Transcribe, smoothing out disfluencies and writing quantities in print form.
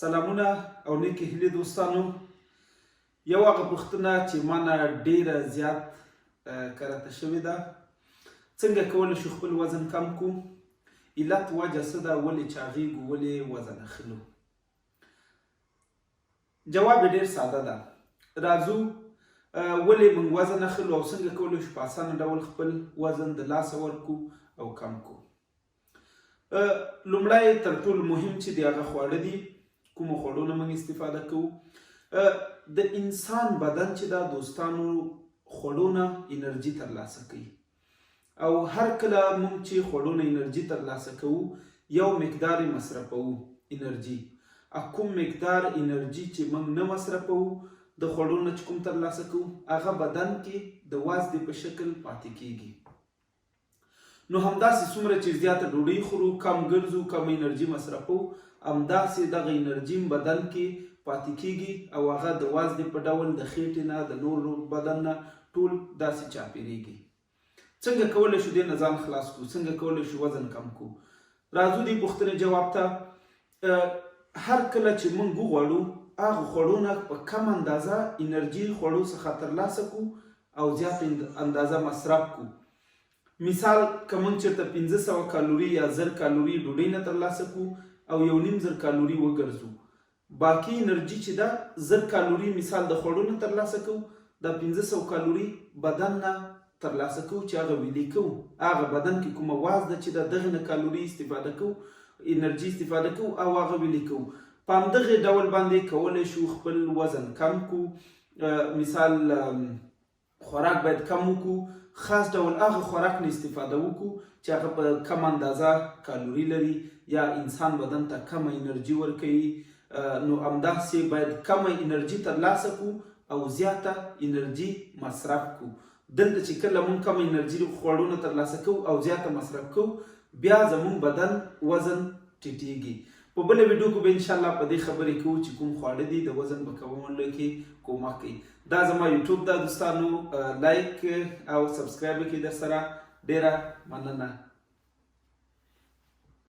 سلامونه او نیکې هیلې دوستانو. یو هغه پوښتنه چې مانه ډیره زیات کراته شوې ده، څنګه کولی شو خپل وزن کم کړو؟ علت وجه څه ده؟ ولې چاغیږو؟ ولې وزن اخلو؟ جواب ډیر ساده ده. راځو ولې موږ وزن اخلو او څنګه کولی شو په اسانه ډول خپل وزن د لاسه ورکړو او کم کړو. لومړی تر ټولو مهم چې دی هغه خواړه دي. کومو خوړو نه موږ استفاده کوو؟ د انسان بدن چې دا دوستانو خوړو نه انرژي ترلاسه کوي، او هر کله موږ چې خوړو نه انرژي ترلاسه کوو یو مقدار یې مصرفوو انرژي. کوم مقدار انرژي چې موږ نه مصرفوو د خوړو نه چې کوم ترلاسه کوو هغه بدن کې د وازدې په شکل پاتې کیږي. نو همداسې څومره چې زیاته ډوډۍ خورو، کم ګرځو، کم انرژي مصرفوو، همداسې دغه انرژي بدن کې پاتې کیږي او هغه د وازدې په ډول د خېټې نه د نورو بدن نه ټول داسې چاپیریږي. څنګه کولی شو دې نه ځان خلاص کړو؟ څنګه کولی شو وزن کم کړو؟ راځو دې پوښتنې جواب ته. هر کله چې موږ وغواړو هغه خوړو نه په کم اندازه انرژي خوړو څخه ترلاسه کړو او زیات اندازه مصرف کړو. مثال که موږ چېرته 500 کالوري یا 1000 کالوري ډوډۍ نه ترلاسه کړو او 1.5 کالوري وګرځو، باقي انرژي چې ده 1000 کالوري مثال د خوړو نه ترلاسه کوو، دا 500 کالوري بدن نه ترلاسه کوو چې هغه ویلې کوو. هغه بدن کې کومه واز ده چې د دغه نه کالوري استفاده کوو، انرژي استفاده کوو او هغه ویلې کوو. په همدغه ډول باندې کولی شو خپل وزن کم کړو. مثال خوراک باید کم وکړو، خاص ډول هغه خوراک نه استفاده وکړو چې هغه په کم اندازه کالوري لري یا انسان بدن ته کمه انرژي ورکوي. نو همداسې باید کمه انرژي ترلاسه کړو او زیاته انرژي مصرف کړو. دلته چې کله موږ کمه انرژي خوړو نه ترلاسه کوو او زیاته مصرف کوو بیا زموږ بدن وزن ټیټیږي. په بله ویډیو کې به انشاءالله په دې خبرې کوو چې کوم خواړه دي د وزن په کمولو کې کومک کوي. دا زما یوټیوب ده دوستانو، لایک او سبسکرایب وکړئ. در سره ډیره مننه.